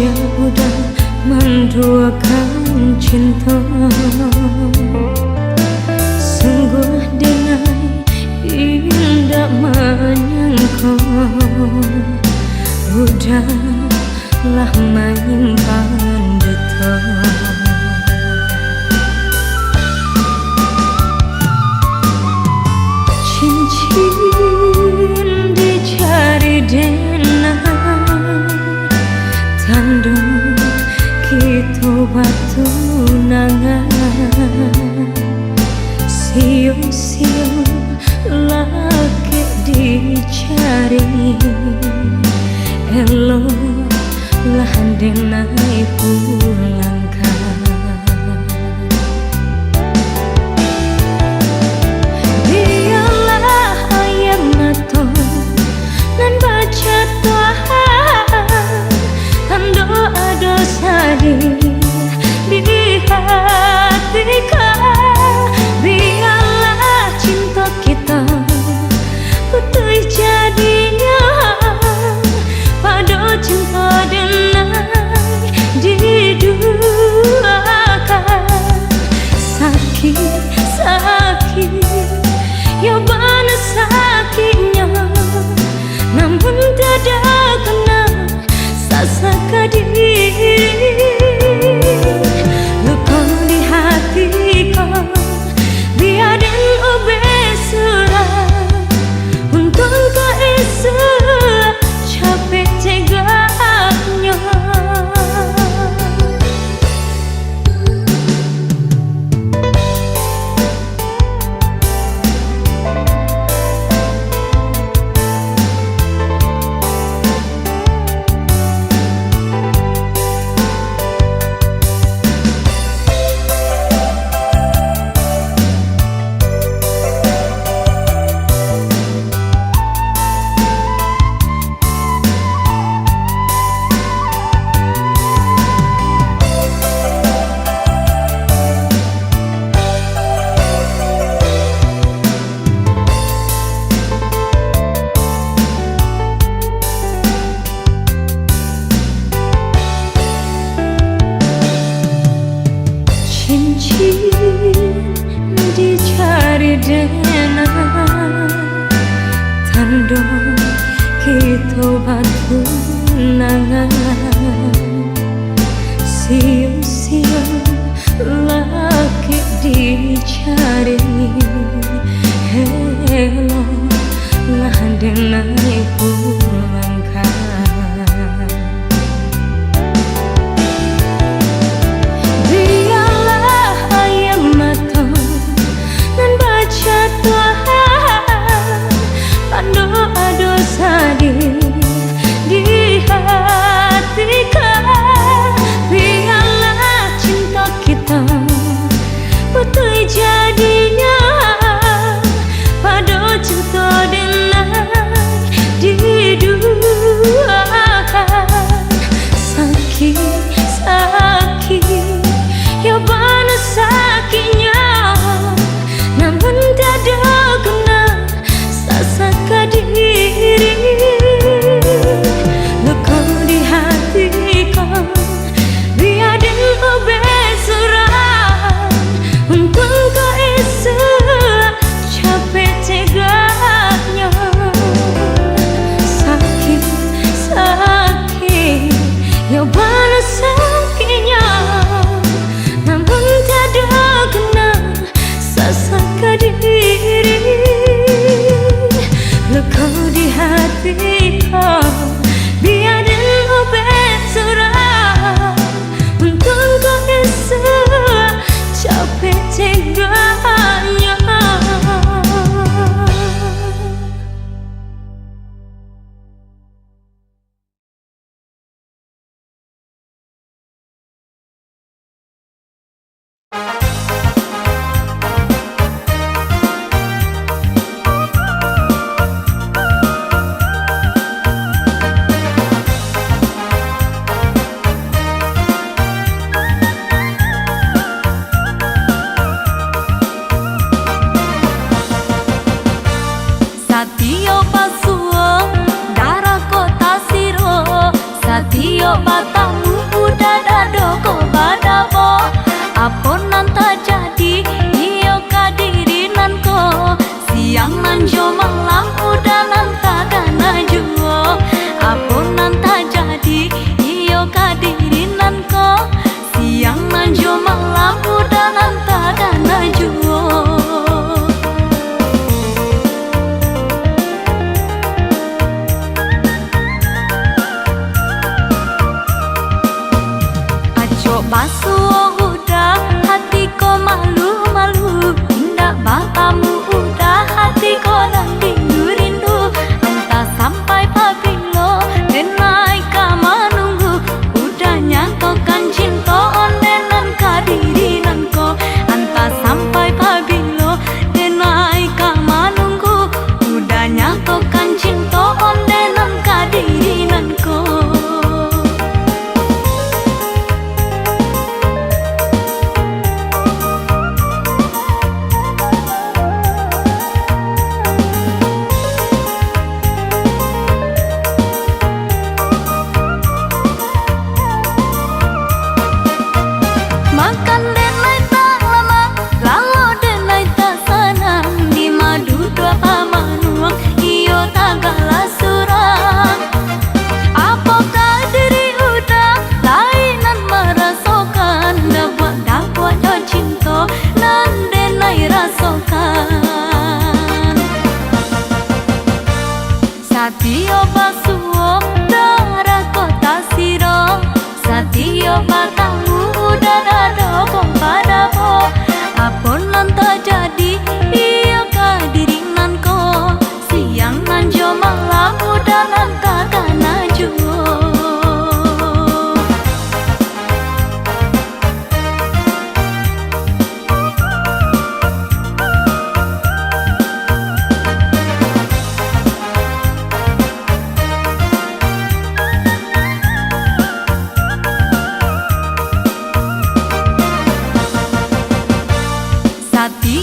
saja udah menduakan cinta. Sungguh denai indah menyangka, udahlah menyimpan duka. Cincin dicari denai, tanda kita batu nangan. Siu-siu lagi dicari, eloklah denai pulangkan. Biarlah air mata nan baca Tuhan, kan doa-dosa di hatiku. Biarlah cinta kita putih jadinya, pada cinta denai diduakan. Sakit ya bana sakitnya, namun tidak kena sasaka diri. Luka di hatiku biarin ube surat, untuk kau isu capek tegaknya. Cincin dicari denai, tanda kita batu nangan. Siu-siu lagi dicari, eloklah denai pulangkan. Doa-dosa di hatiku, biarlah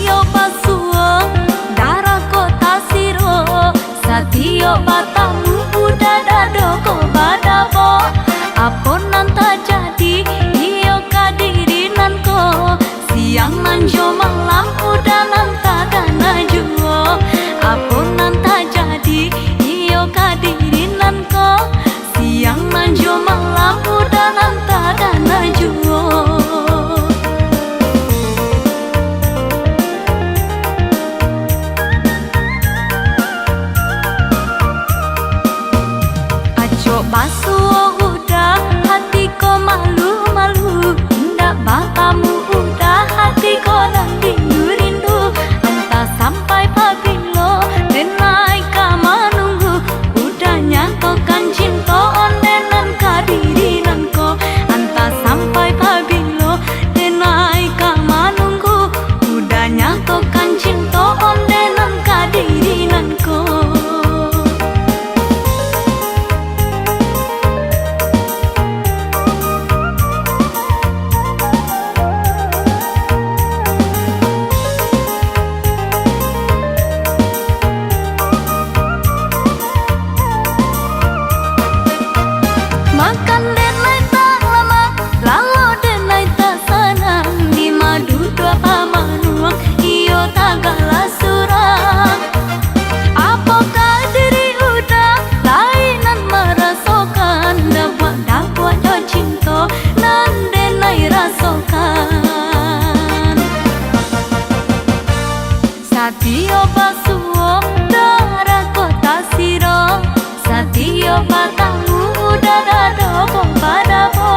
Satio Pasuo darah kota siro Satio batamu udah dado ko badabo aponan tak jadi iyo kadirinan ko siang nanjo malam udah nanta dana juo aponan tak jadi iyo kadirinan ko siang nanjo malam udah nanta dana juo. Basuh udah hatiku malu-malu Indah batamu udah hatiku dan rindu-rindu Entah sampai pabilo denai kama nunggu Udah nyatokan cinta ondenan kadirinanku Entah sampai pabilo denai kama nunggu Udah nyatokan cinta ondenan kadirinanku. Makan denai tak lama, lalu denai tak senang Di madu dua pamanuang, iyo tak galah surang Apakah diri udah lainan merasakan Dapat do cinta, nan denai rasakan Satio Pasuo darah kota siro Satio batamu udah dado ko badabo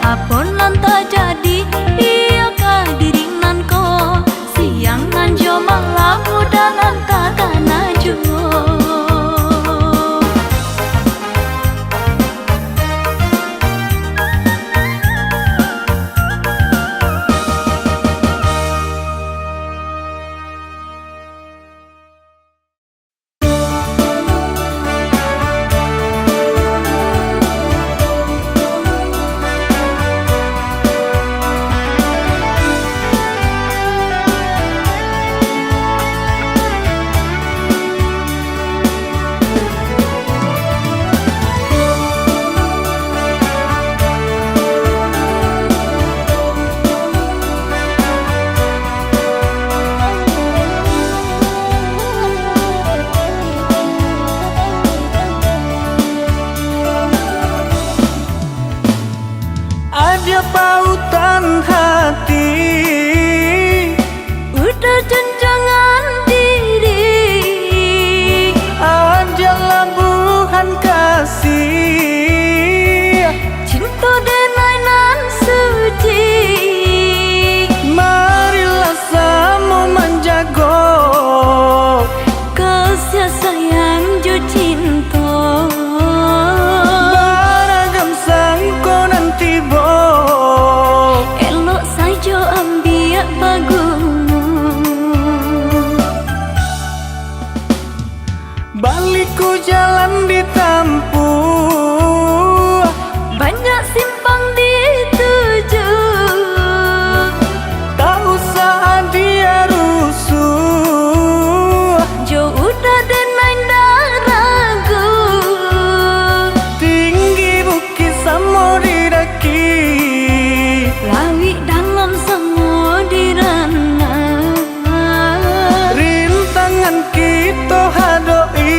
aponan tak jadi iya kadiringan ko siang nanjo malam udah nanta dana juo. Ada pautan hati Udah jenjangan diri Ada labuhan kasih cinta denai nan suci Marilah sama menjago kasih sayang jo cinta Baragam sangko nanti bo elok saja ambiak bagumu Baliku jalan ditampuh banyak simpang dituju Tak usah dia rusuh jo udah denai dah ragu Tinggi bukit sama didaki lawi dalam samudera Rintangan kita hadoi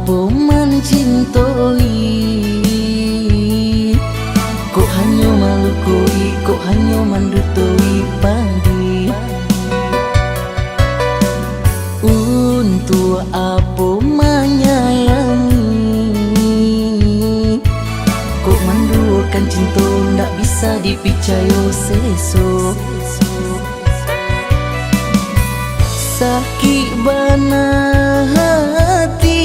apa mencintoi, kok hanya malukoi, kok hanya mandutoi padi. Untuk apa menyayangi, kok manduakan cinta ndak bisa dipicayo seso. Sakit bana hati,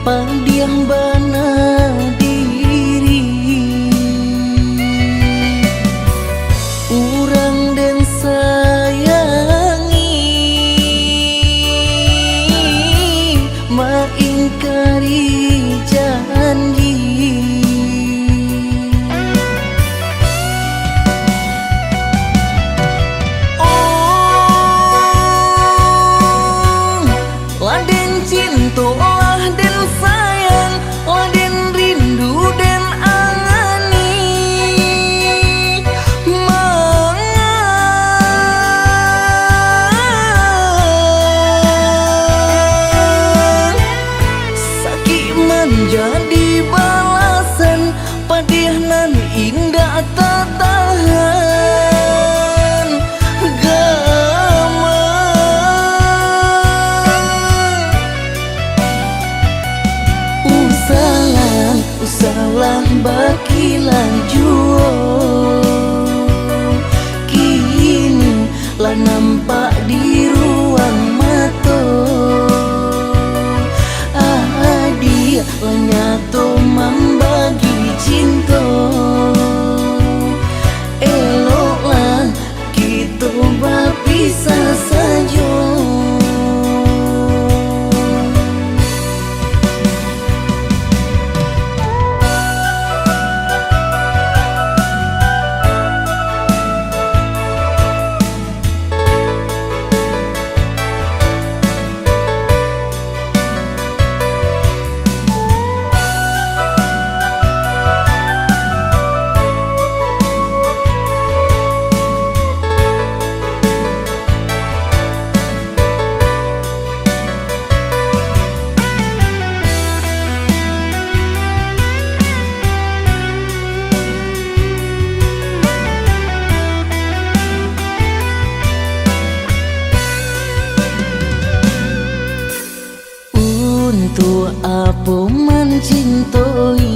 pandiang bana diri, urang dan sayangi, maingkari janji. Jadi balasan padih nan indah tak tahan gama. Usalah bakilan juo, kini lah nampak di ruang mata. Nyatu membagi cinta, eloklah kita berpisah saja. Untuk apa mencintai,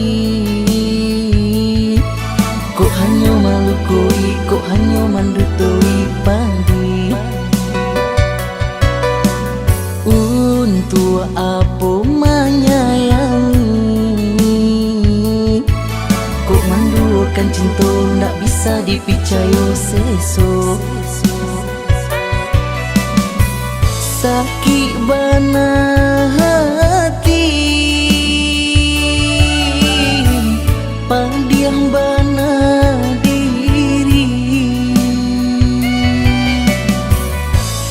kok hanya malukoi, kok hanya mandutoi padi. Untuk apa menyayangi, kok manduakan cinta ndak bisa dipicayo seso. Sakit bana hati, pandiang bana diri,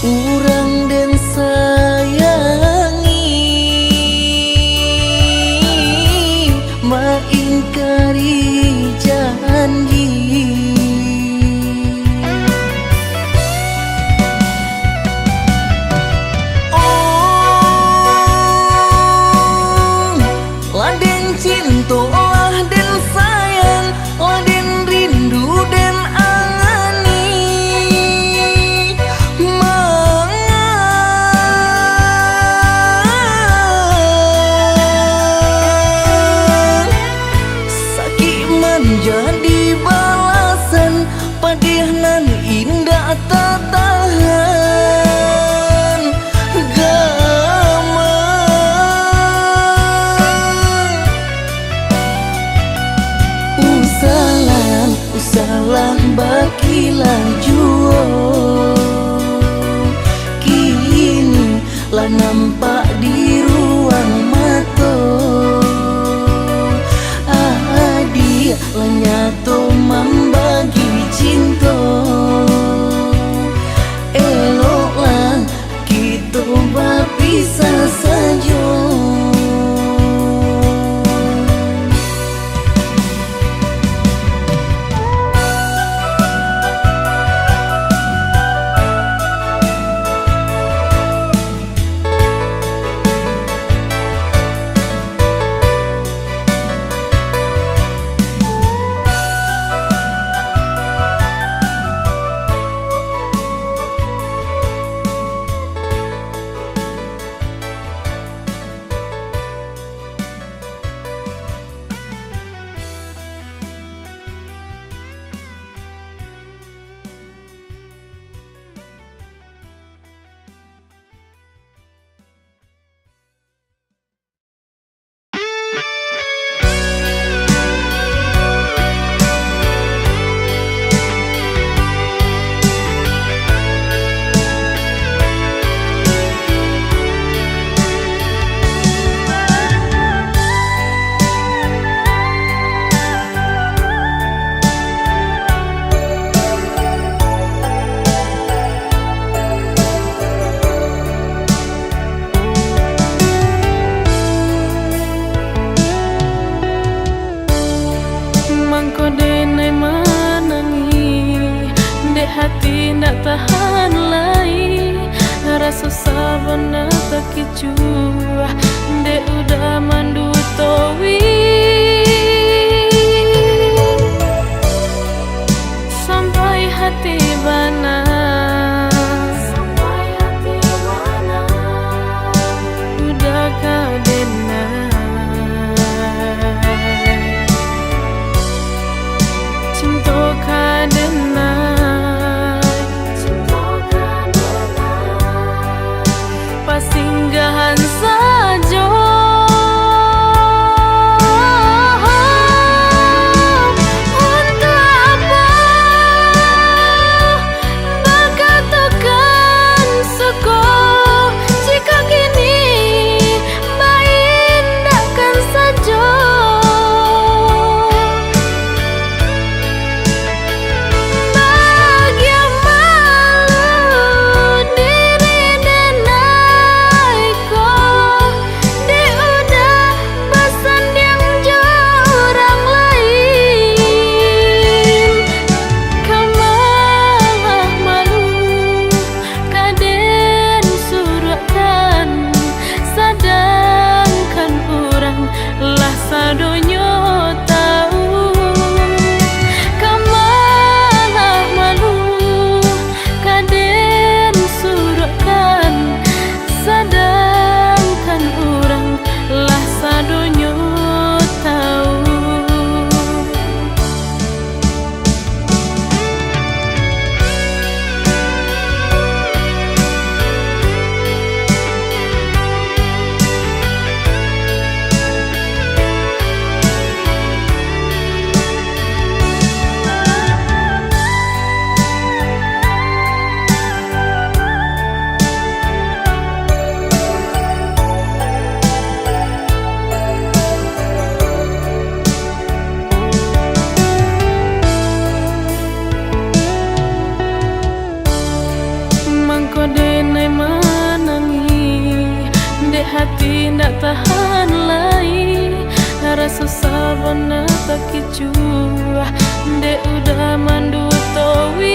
urang dan sayangi, maingkari janji. Cinta dan sayang, dan rindu dan angani, sakit menjadi balasan padih nan indah tak tahan gama. Usalah bakilan juo, kini lah nampak di ruang mata. Dia lah nyatu membagi cinta, eloklah kita berpisah saja. hati ndak tahan lagi, rasa sabana tak kicua, dek udah mandu towi. Sampai hati bana, udah kadena. Cinta kadena, pasinggahan saja. Hati ndak tahan lagi, rasa sabana tak kicua, dek udah mandu towi.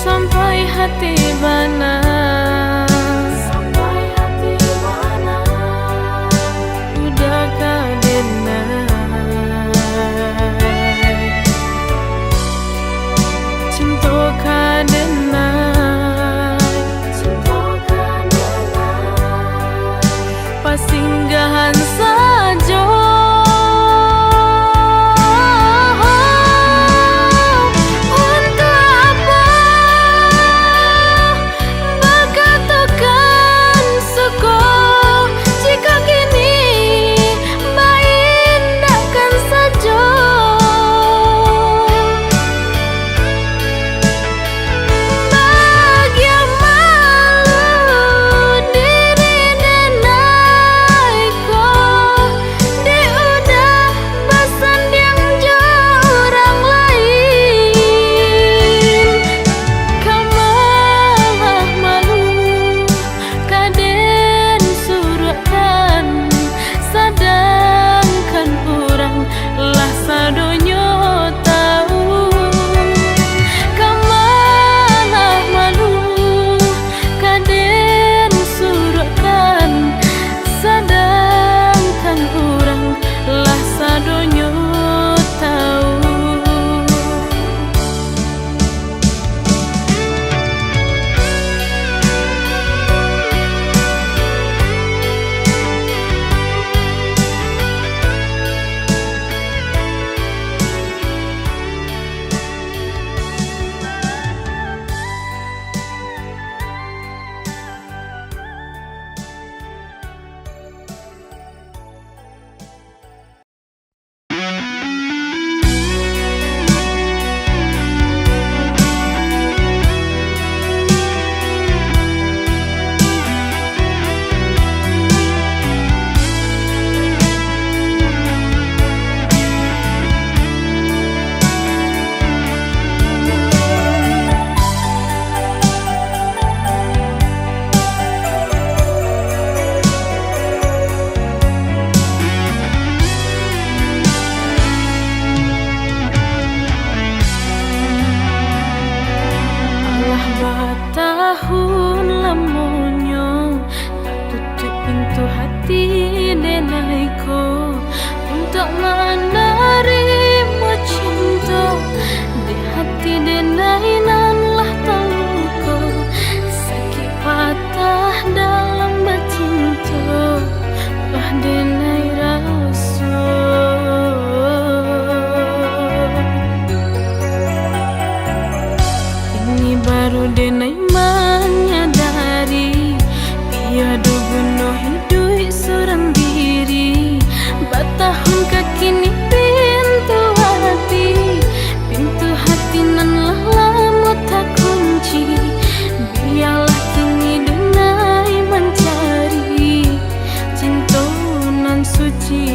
Sampai hati bana, udah kadena. Cinta kadena, pasinggahan saja. denaiku untuk menerima cinta di hati denai nanlah terluka sakit patah dalam bercinta bah denai rasa ini baru denai menyadari tiada guna hidup seorang diri batahun kekini pintu hati nan lama tak kunci biarlah kini denai mencari cinta nan suci.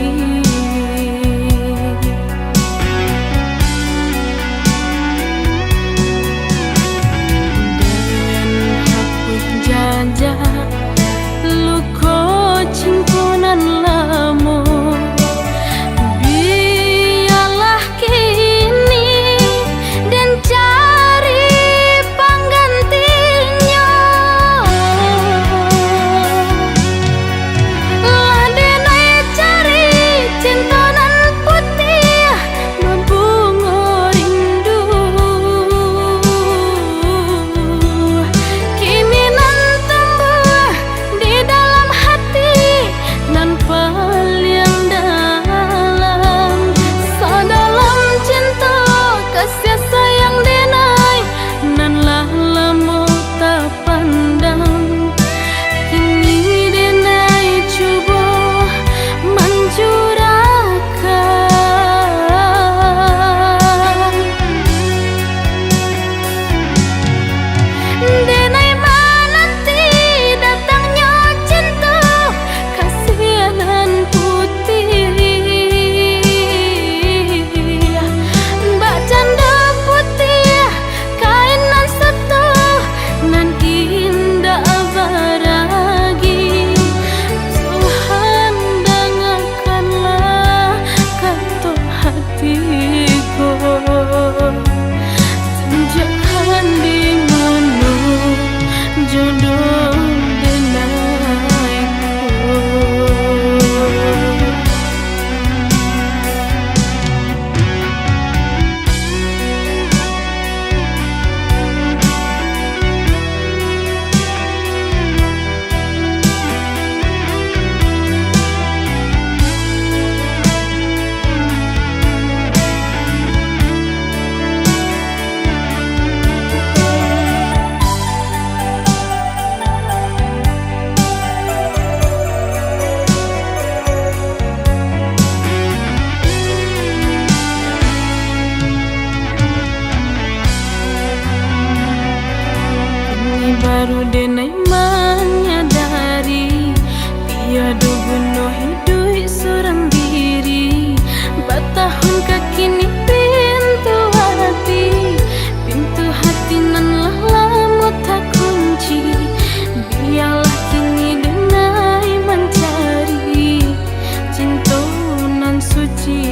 Baru denai menyadari tiada guna hidup seorang diri batahun kekini pintu hati nan lama tak kunci biarlah kini denai mencari cinta nan suci.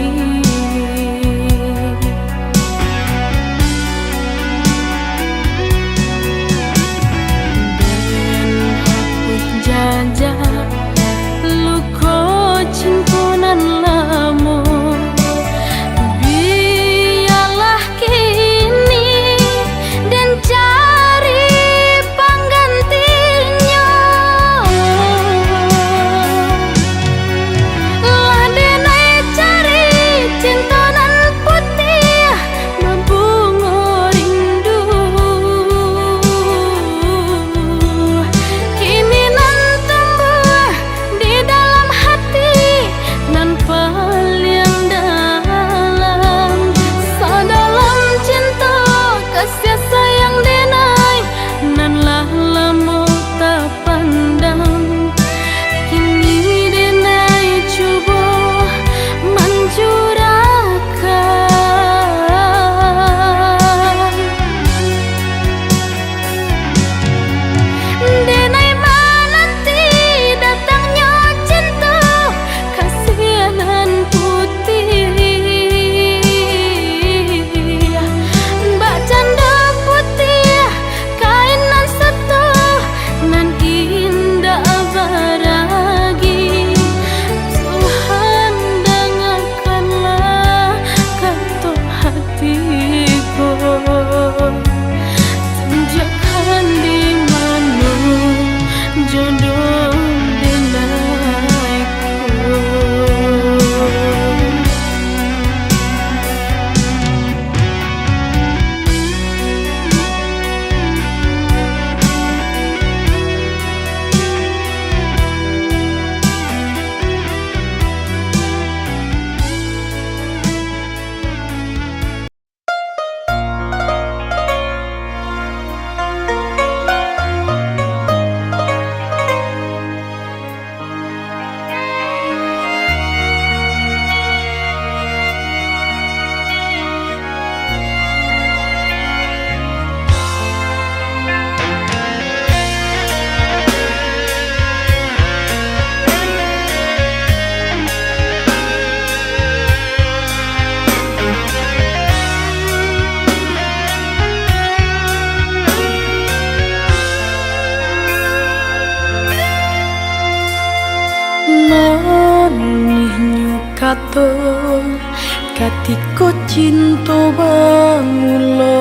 Katiko cinta bangulo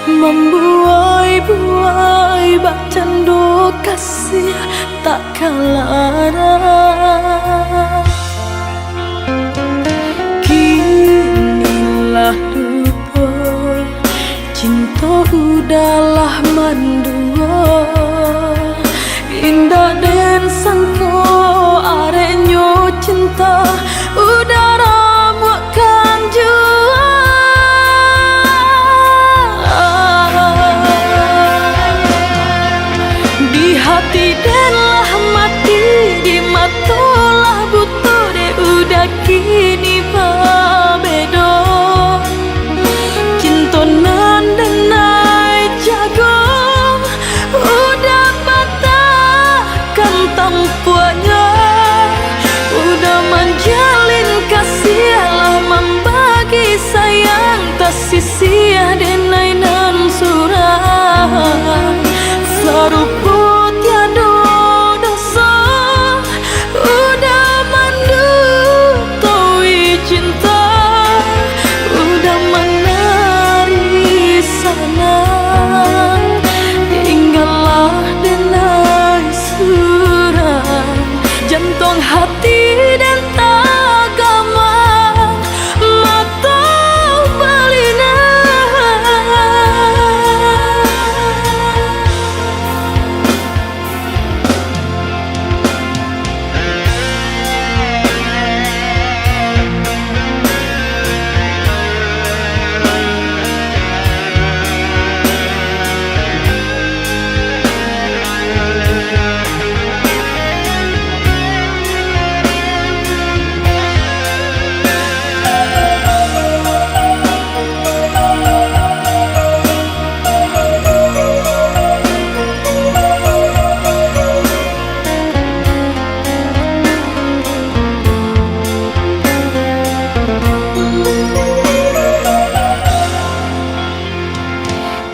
membuai-buai bak cando kasih tak kalara. Kinilah lupa cinta udahlah mandua. Indah dan sangko arenyo cinta udara muakan jua. Di hati denlah mati, di matolah buto de udah kini babedo. Cintonan denai jago udah patahkan tampuannya. Udah menjalin kasih lah membagi sayang tak sia-sia denai nan surah. Saruput tiada dosa udah mendutui cinta. Udah menari sana tinggallah denai surah. Jantung hati dan agama mata balina.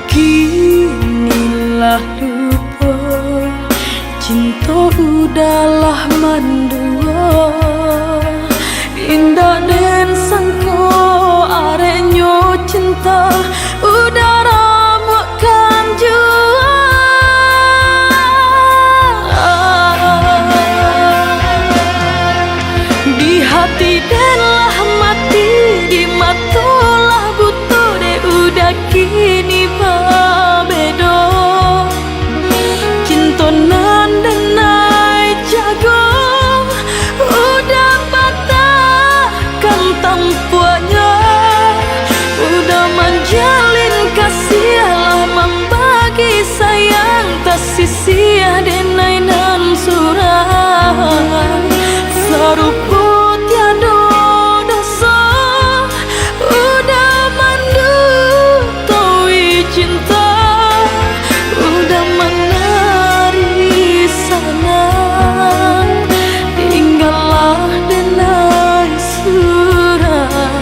Kinilah lupa cinta udahlah mandua. Indah dan sangko arenyo cinta udara muakan jua. Di hati denlah mati, di matolah buto de udah kini babedo. Cintonan denai jago udah patahkan tampuannya. Udah menjalin kasih lah membagi sayang tak sia-sia denai nan surah. Saruput tiada dosa udah mendutui cinta. Udah menari sana tinggallah denai surah.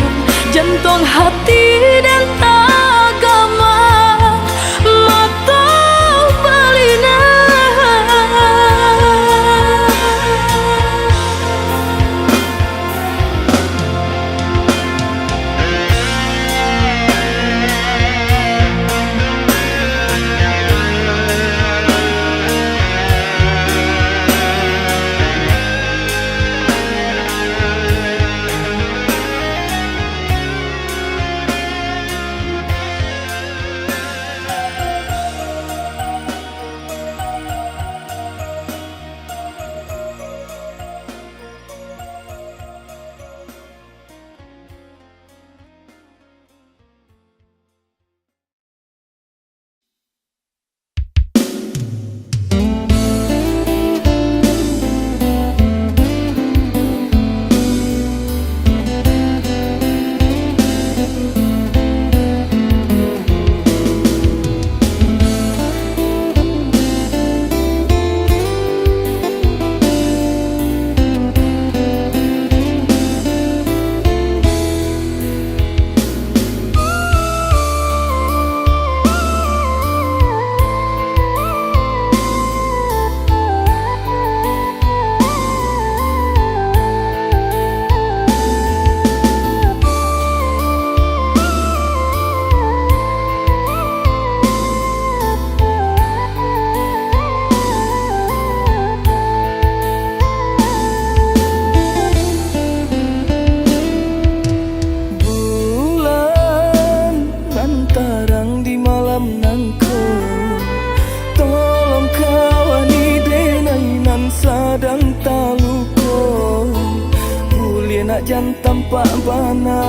tampak bana,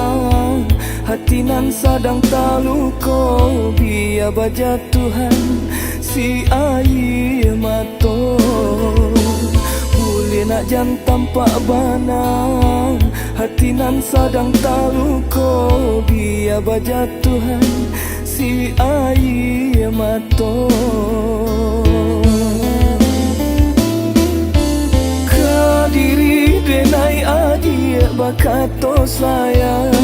hati nan sadang taluko, biar bajatuhan si air mato. Boleh nak jan tampak bana, hati nan sadang taluko, biar bajatuhan si air mato. Kadiri denai adik bakato sayang,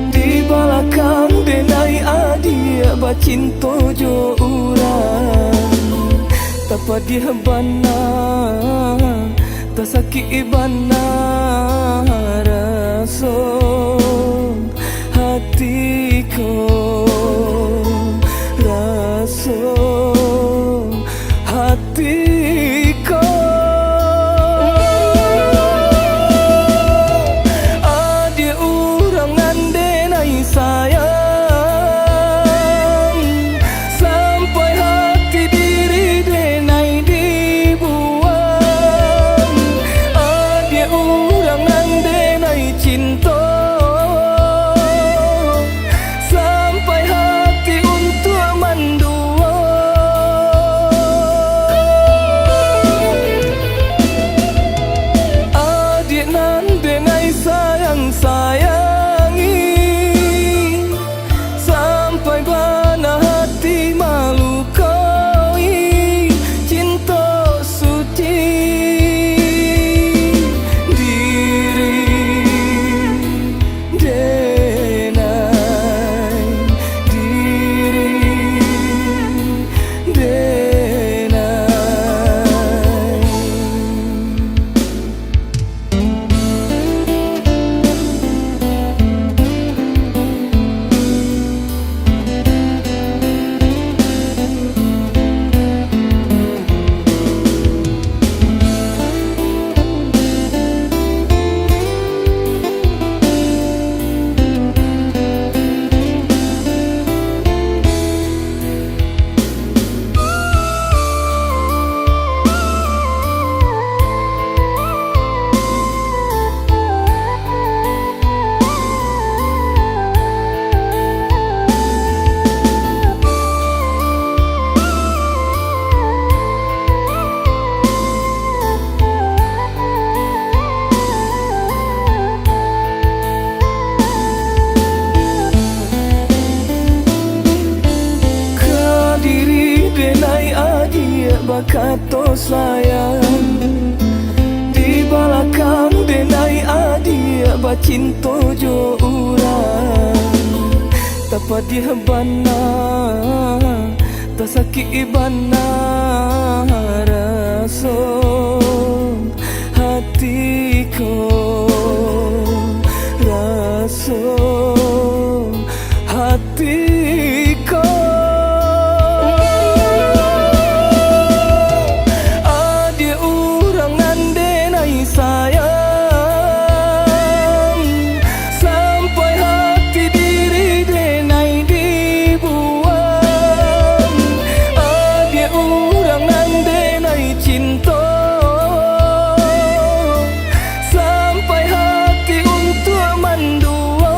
di belakang denai adik bacinto jo urang. Tapa dia bana, tak sakit bana raso hatiku, raso hatiku. Adik urang ngandenai sayang, sampai hati diri denai dibuang. Adik urang ngandenai cinta, sampai hati untuk mendua. Adik nan denai sayang-sayangi, sampai bana hati malu koi cinta suci. Diri denai, diri denai. Kadiri denai adik bakato sayang, di belakang denai adik bacinto jo urang. Tapa dia bana, tak sakit bana raso hatiku, raso hatiku. Adik urang ngandenai sayang, sampai hati diri denai dibuang. Adik urang ngandenai cinta, sampai hati untuk mendua.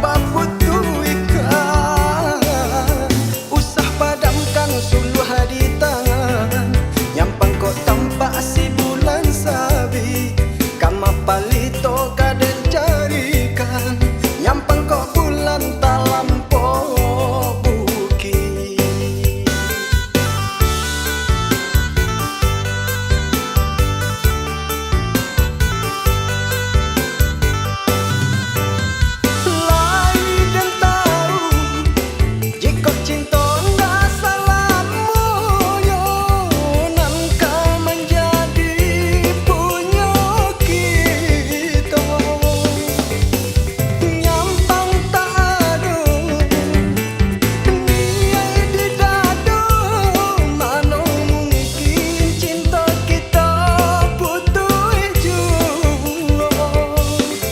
baputu ikan. Usah padamkan suluh di tangan, nyampang kok tampak si bulan sabi. Kama palito kaden carikan, nyampang kok bulan talampo buki. Lai dan tahu jika cinta ndak salahmu yo, nan kau menjadi punya kita. Nyampang tak ada niai di dado, mana mungkin cinta kita putus jua.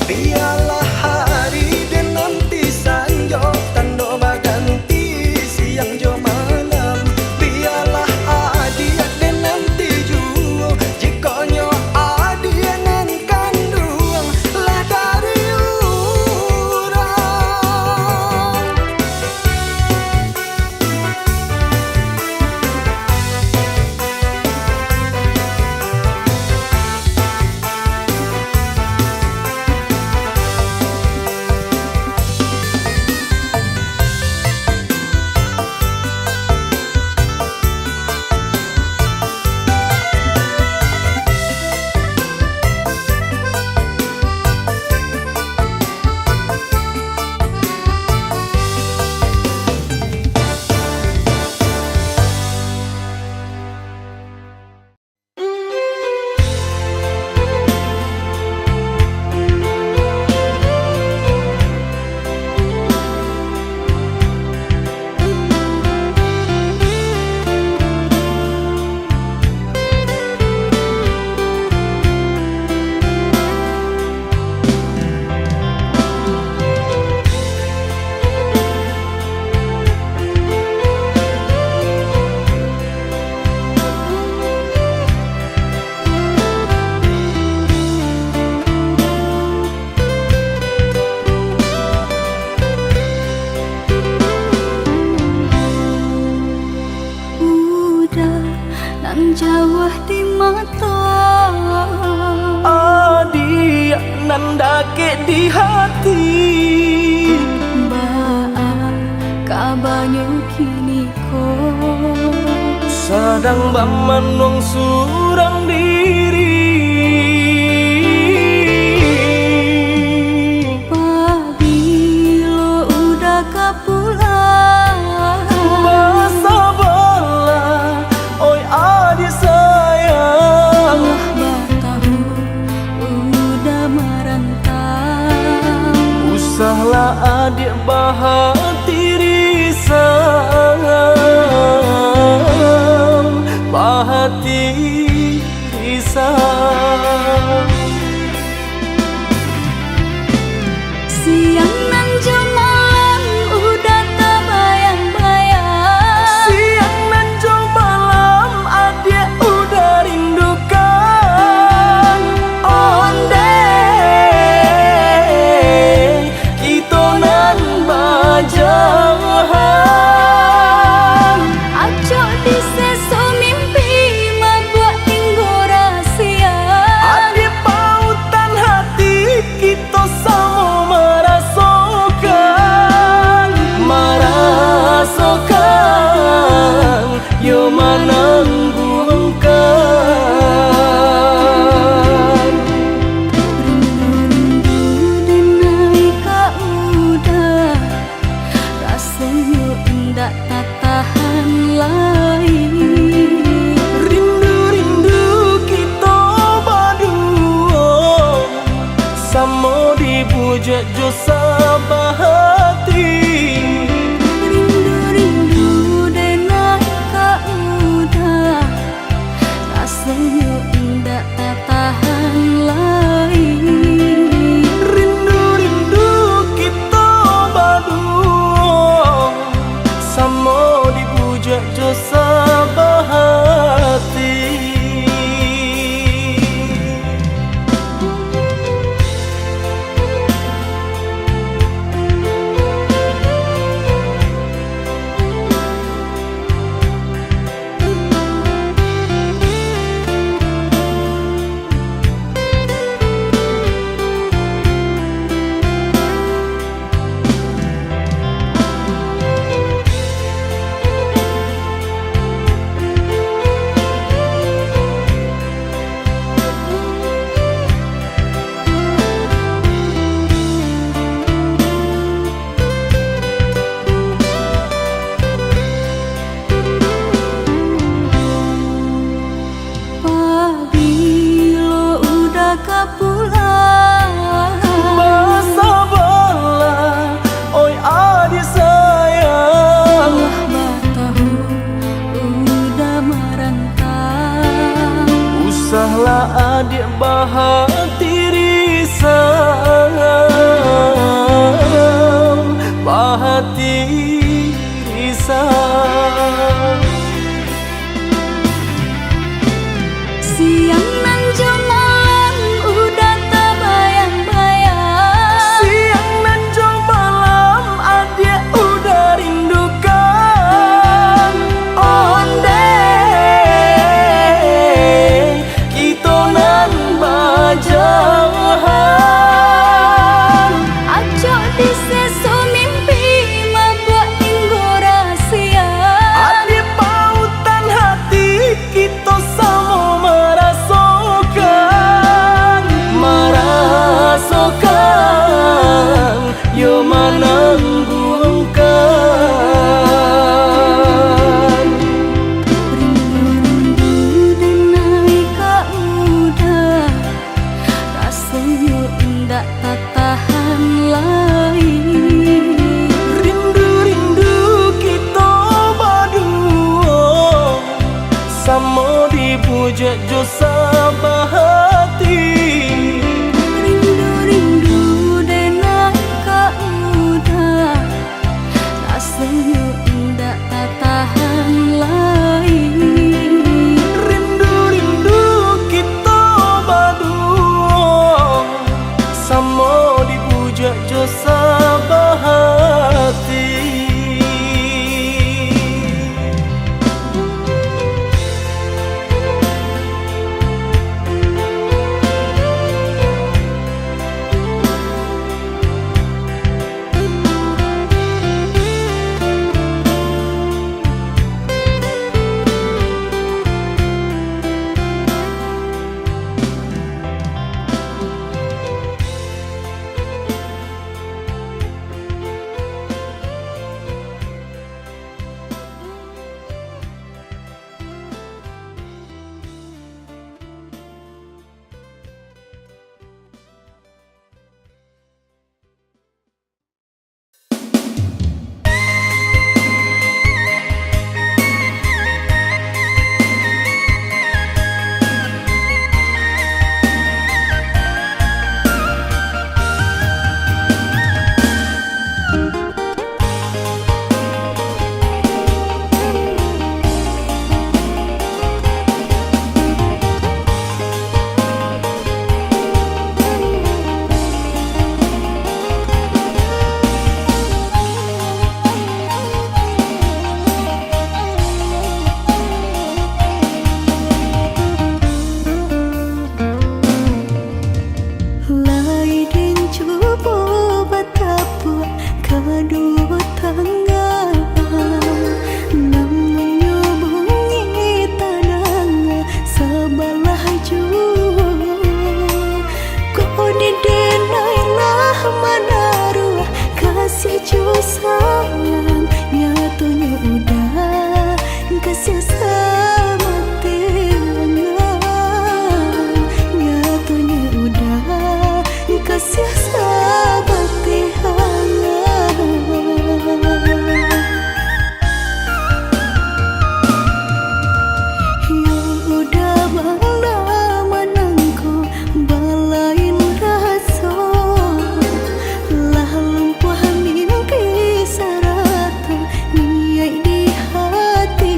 Biarlah hari dan nanti sanjo tanda baganti siang jo malam. Biarlah adia dan nanti jua, jika nyo adia nan kandung lah dari urang. Udah nan jauh di mata, Adia nan dake di hati. baa kabanyo kini ko. Sadang bamanong surang diri. Pabilo udah kapulang, Masa bola, oi adik sayang. lah batahu udah merantau. Usahlah adik bahati risau, bahati risau. Siang nan jo malam udah tak bayang-bayang. Siang dan jo malam adik udah rindukan. Onde kita nan bajahan. Acok di seso mimpi mabuat tinggo rahasia. Adik pautan hati kita sama merasakan, merasakan yo menangguhkan. Rindu-rindu denai ka udah, rasanya ndak tak tahan lagi. Rindu-rindu kita berdua, sama dibujuk jo sabahati. Rindu-rindu denai ka udah, rasanya ndak tak tahan lagi. Rindu-rindu kita berdua, sama dibujuk jo sabahati. bahati risau, bahati risau. Siang nan malam udah terbayang-bayang. Siang nan malam adik udah rindukan. Onde kita nan bajahan. Acok di sesu mimpi mabuk minggu rahasia. Adik pautan hati kita sama merasakan yo menangguhkan. Rindu-rindu dan naik ke udah, rasanya ndak tak tahan lagi. Rindu-rindu kita berdua, sama dipuja jo sabahati. Rindu-rindu dan naik ke udah, rasanya ndak tak tahan lagi. Rindu-rindu kita berdua, sama dipuja jo sabahati. Niai di hati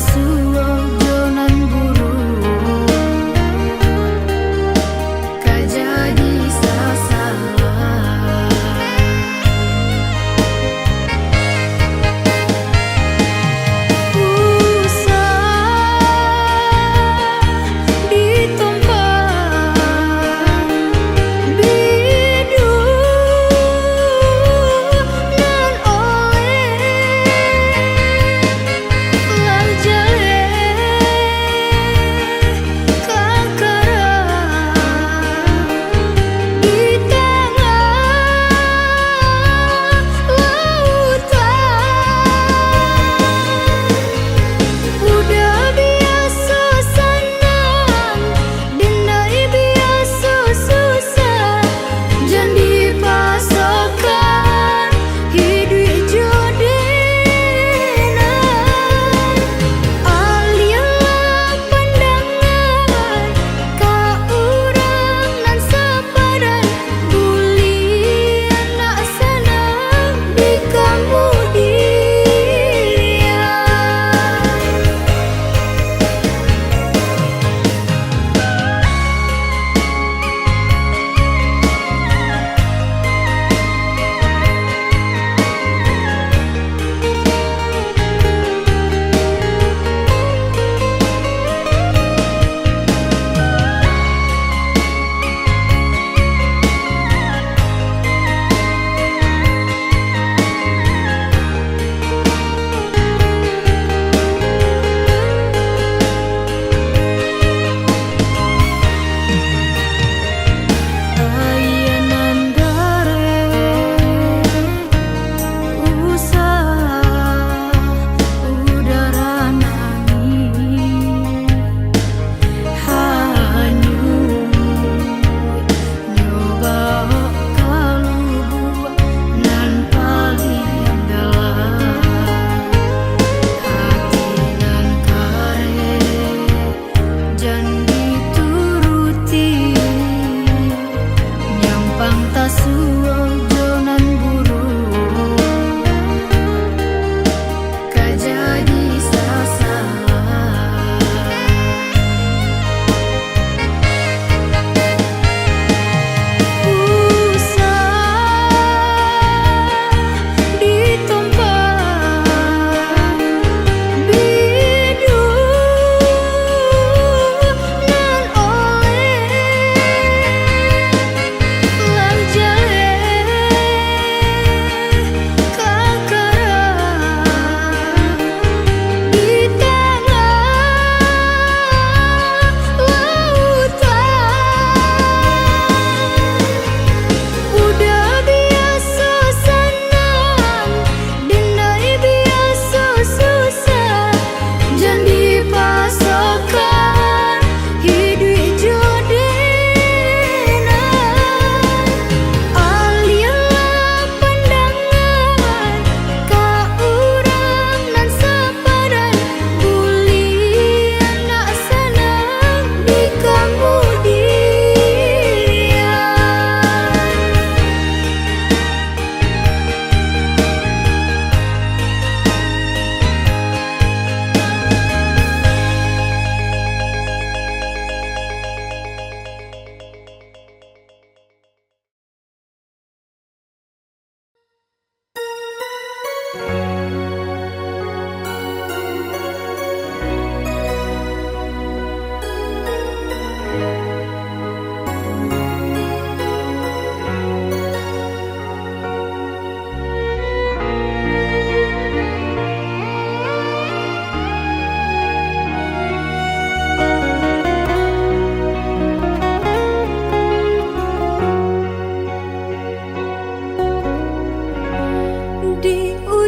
suojonan buru kajadi sasalah usah ditumpang bidu nan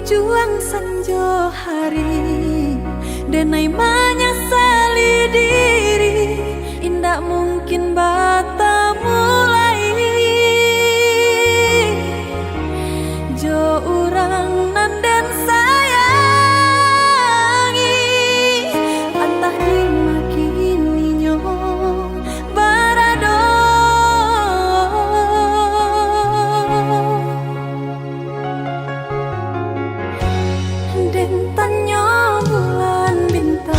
juang senja hari denai menyesali diri indak mungkin bata mulai jo urang nan dan sayangi antah dimakininya barado den tanya bulan bintang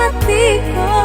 hatiku